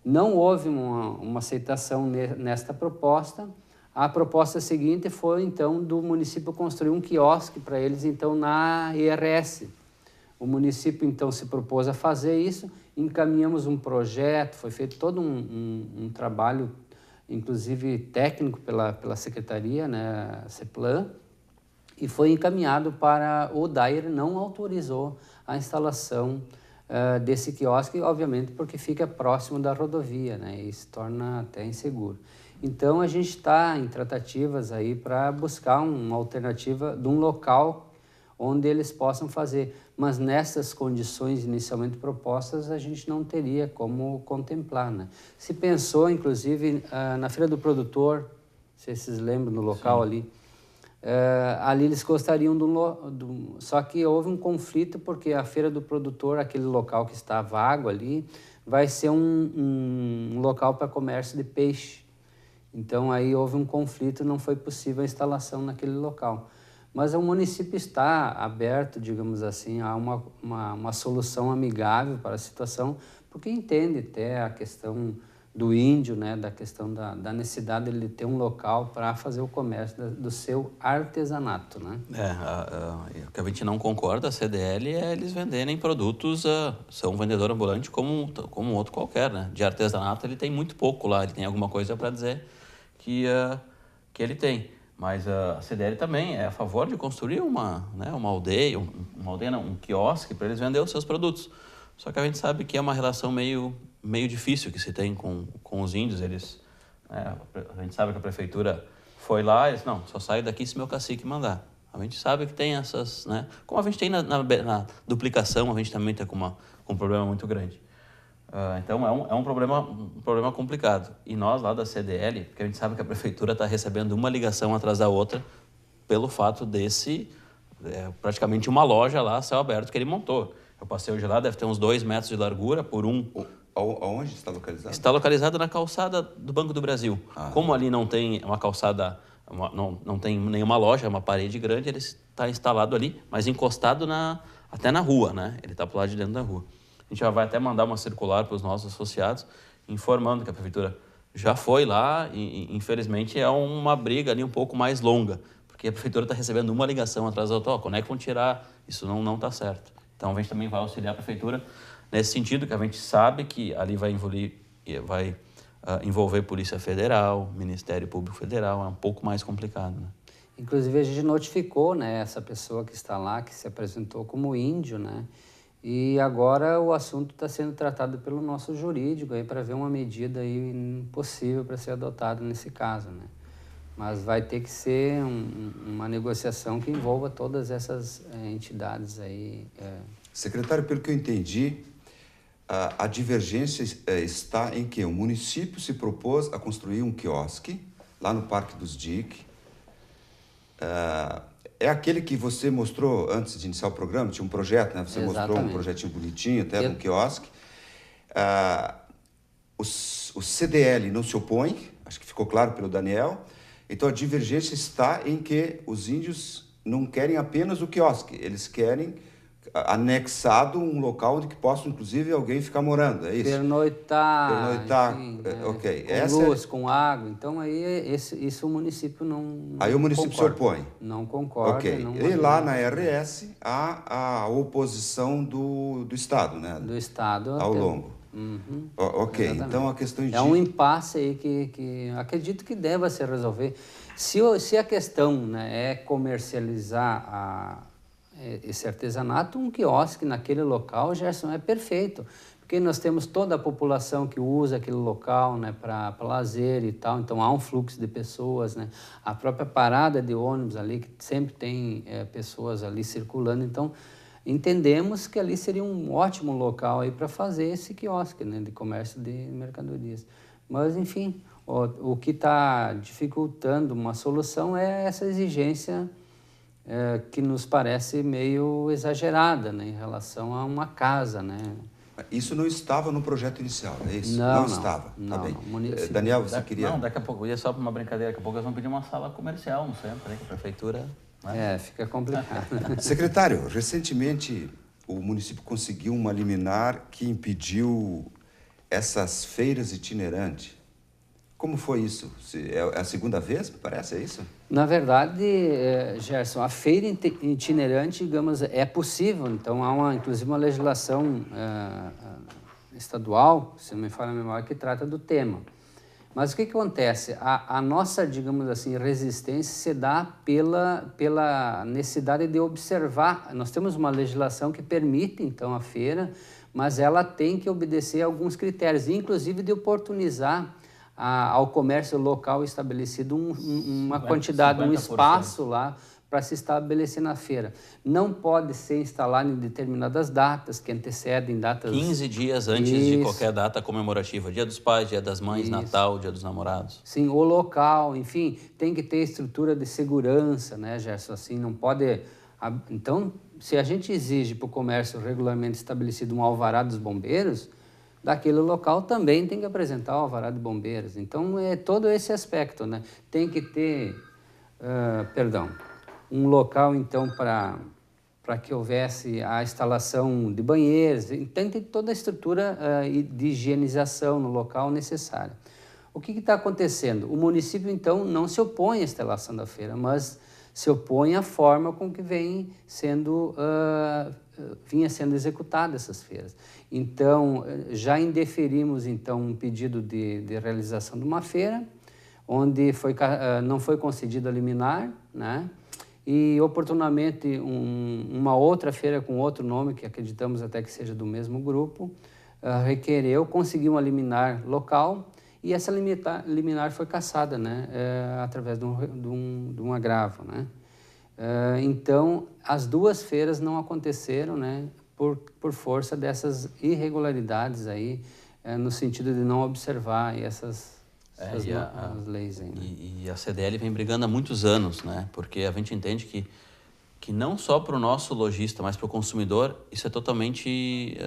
Não houve uma aceitação nesta proposta. A proposta seguinte foi, então, do município construir um quiosque para eles, então, na IRS. O município, então, se propôs a fazer isso, encaminhamos um projeto, foi feito todo um trabalho, inclusive técnico pela secretaria, né, CEPLAN, e foi encaminhado para o DAIR, não autorizou a instalação desse quiosque, obviamente porque fica próximo da rodovia, né, e se torna até inseguro. Então, a gente está em tratativas aí para buscar uma alternativa de um local onde eles possam fazer. Mas nessas condições inicialmente propostas, a gente não teria como contemplar, né? Se pensou, inclusive, na Feira do Produtor, não sei se vocês lembram, no local. Sim. Ali eles gostariam só que houve um conflito, porque a Feira do Produtor, aquele local que está vago ali, vai ser um local para comércio de peixe. Então, aí houve um conflito, não foi possível a instalação naquele local. Mas o município está aberto, digamos assim, a uma solução amigável para a situação, porque entende até a questão do índio, né, da questão da necessidade de ele ter um local para fazer o comércio do seu artesanato, né? O que a gente não concorda, a CDL, é eles venderem produtos, são um vendedor ambulante como outro qualquer, né? De artesanato ele tem muito pouco lá, ele tem alguma coisa para dizer que ele tem. Mas a CDL também é a favor de construir uma aldeia, um quiosque para eles venderem os seus produtos. Só que a gente sabe que é uma relação meio difícil que se tem com os índios. A gente sabe que a prefeitura foi lá e disse, não, só saio daqui se meu cacique mandar. A gente sabe que tem essas, né? Como a gente tem na duplicação, a gente também está com um problema muito grande. Então é um problema complicado. E nós lá da CDL, porque a gente sabe que a prefeitura está recebendo uma ligação atrás da outra pelo fato praticamente uma loja lá, céu aberto, que ele montou. Eu passei hoje lá, deve ter uns 2 metros de largura por um. Aonde está localizado? Está localizado na calçada do Banco do Brasil. Como ali não tem uma calçada, não tem nenhuma loja, é uma parede grande, ele está instalado ali, mas encostado até na rua, né? Ele está para o lado de dentro da rua. A gente já vai até mandar uma circular para os nossos associados, informando que a prefeitura já foi lá e infelizmente, é uma briga ali um pouco mais longa, porque a prefeitura está recebendo uma ligação atrás da outra. Quando é que vão tirar? Isso não está certo. Então, a gente também vai auxiliar a prefeitura nesse sentido, que a gente sabe que ali vai envolver Polícia Federal, Ministério Público Federal, é um pouco mais complicado, né? Inclusive, a gente notificou, né, essa pessoa que está lá, que se apresentou como índio, né? E agora o assunto está sendo tratado pelo nosso jurídico para ver uma medida aí possível para ser adotada nesse caso, né? Mas vai ter que ser uma negociação que envolva todas essas entidades aí. Secretário, pelo que eu entendi, a divergência está em que o município se propôs a construir um quiosque lá no Parque dos DIC. É aquele que você mostrou antes de iniciar o programa, tinha um projeto, né? Você Exatamente. Mostrou um projetinho bonitinho, até um quiosque. O CDL não se opõe, acho que ficou claro pelo Daniel. Então, a divergência está em que os índios não querem apenas o quiosque, eles querem anexado um local onde que possa, inclusive, alguém ficar morando, é isso? Pernoitar, enfim, ok. Com luz, com água. Então, aí, isso o município não Aí o município concorda. se opõe? Não concorda. Ok. Não e lá na RS, há a oposição do Estado, né? Do Estado. Ao longo. Uhum. Ok, Exatamente. então a questão de... É um impasse aí que acredito que deva se resolver. Se a questão, né, é comercializar esse artesanato, um quiosque naquele local, Gerson, é perfeito. Porque nós temos toda a população que usa aquele local, né, para lazer e tal, então há um fluxo de pessoas, né? A própria parada de ônibus ali, que sempre tem pessoas ali circulando, então entendemos que ali seria um ótimo local aí para fazer esse quiosque, né, de comércio de mercadorias. Mas, enfim, o que está dificultando uma solução é essa exigência que nos parece meio exagerada, né, em relação a uma casa, né? Isso não estava no projeto inicial, é isso? Não estava, não, tá bem. Município. Daniel, você queria... Não, daqui a pouco, ia só para uma brincadeira, daqui a pouco eles vão pedir uma sala comercial no centro, né, que a prefeitura... Né? Fica complicado. Secretário, recentemente o município conseguiu uma liminar que impediu essas feiras itinerantes. Como foi isso? É a segunda vez, parece, é isso? Na verdade, Gerson, a feira itinerante, digamos, é possível. Então, há inclusive uma legislação estadual, se não me falha a memória, que trata do tema. Mas o que acontece? A nossa, digamos assim, resistência se dá pela necessidade de observar. Nós temos uma legislação que permite, então, a feira, mas ela tem que obedecer a alguns critérios, inclusive de oportunizar ao comércio local estabelecido uma quantidade, 50%. Um espaço lá para se estabelecer na feira. Não pode ser instalado em determinadas datas, que antecedem datas... 15 dias antes de qualquer data comemorativa. Dia dos Pais, Dia das Mães, Natal, Dia dos Namorados. Sim, o local, enfim, tem que ter estrutura de segurança, né, Gerson? Assim, não pode... Então, se a gente exige para o comércio regularmente estabelecido um alvará dos bombeiros, daquele local também tem que apresentar o alvará de bombeiros. Então, é todo esse aspecto, né? Tem que ter, um local, então, para para que houvesse a instalação de banheiros, então tem toda a estrutura de higienização no local necessária. O que está acontecendo? O município, então, não se opõe à instalação da feira, mas se opõe à forma com que vinha sendo executada essas feiras. Então, já indeferimos então, um pedido de realização de uma feira, onde não foi concedido a liminar, né? E, oportunamente, uma outra feira com outro nome, que acreditamos até que seja do mesmo grupo, requereu, conseguiu uma liminar local, e essa liminar foi cassada, né? Através de um agravo, né? Então, as duas feiras não aconteceram, né? Por força dessas irregularidades aí, no sentido de não observar essas leis aí, né? E a CDL vem brigando há muitos anos, né? Porque a gente entende que não só para o nosso lojista, mas para o consumidor, isso é totalmente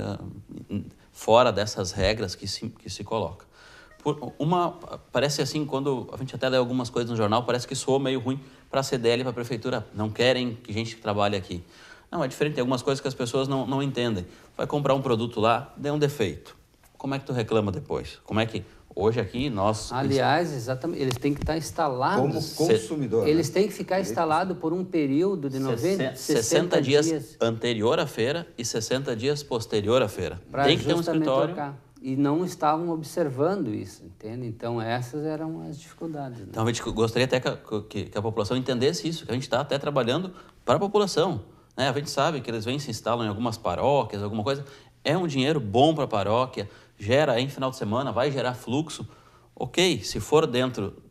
fora dessas regras que se coloca. Parece assim, quando a gente até lê algumas coisas no jornal, parece que soa meio ruim para a CDL e para a prefeitura. Não querem que a gente trabalhe aqui. Não, é diferente. Tem algumas coisas que as pessoas não entendem. Vai comprar um produto lá, deu um defeito. Como é que tu reclama depois? Como é que... Hoje aqui nós... Aliás, exatamente, eles têm que estar instalados... Como consumidor. Eles têm que ficar instalados por um período de 60 dias anterior à feira e 60 dias posterior à feira. Tem que ter um escritório... Trocar. E não estavam observando isso, entende? Então, essas eram as dificuldades. Né? Então, a gente gostaria até que a população entendesse isso, que a gente está até trabalhando para a população. Né? A gente sabe que eles vêm se instalam em algumas paróquias, alguma coisa. É um dinheiro bom para a paróquia, gera em final de semana, vai gerar fluxo. Ok, se for dentro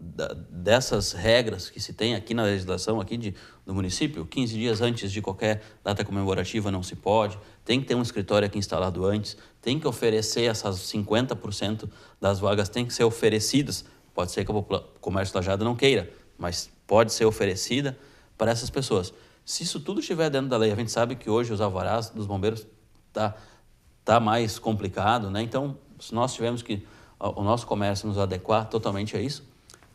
dessas regras que se tem aqui na legislação aqui do município, 15 dias antes de qualquer data comemorativa não se pode, tem que ter um escritório aqui instalado antes, tem que oferecer essas 50% das vagas, tem que ser oferecidas, pode ser que o comércio lajado não queira, mas pode ser oferecida para essas pessoas. Se isso tudo estiver dentro da lei, a gente sabe que hoje os alvarás dos bombeiros tá mais complicado, né? Então, se nós tivermos que o nosso comércio nos adequar totalmente a isso,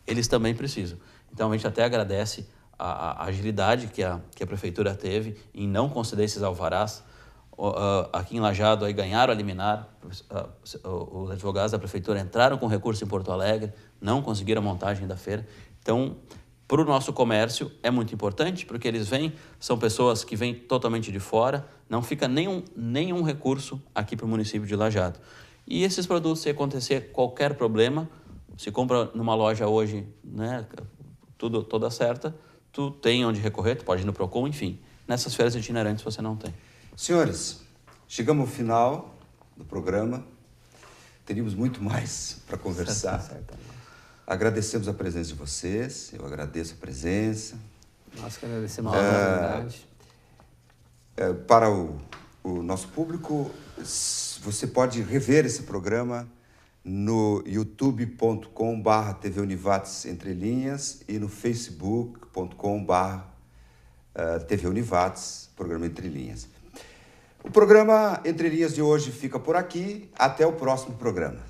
eles também precisam. Então, a gente até agradece a agilidade que a prefeitura teve em não conceder esses alvarás. Aqui em Lajeado aí ganharam a liminar, os advogados da prefeitura entraram com recurso em Porto Alegre, não conseguiram a montagem da feira. Então, para o nosso comércio é muito importante, porque eles são pessoas que vêm totalmente de fora, não fica nenhum recurso aqui para o município de Lajeado. E esses produtos, se acontecer qualquer problema, se compra numa loja hoje, né, toda certa, tu tem onde recorrer, tu pode ir no Procon, enfim. Nessas feiras itinerantes você não tem. Senhores, chegamos ao final do programa. Teríamos muito mais para conversar. Certamente. Agradecemos a presença de vocês, eu agradeço a presença. Nós que agradecemos a oportunidade. Para o nosso público, você pode rever esse programa no youtube.com/TV Univates Entre Linhas e no facebook.com/TV Univates, programa Entre Linhas. O programa Entre Linhas de hoje fica por aqui. Até o próximo programa.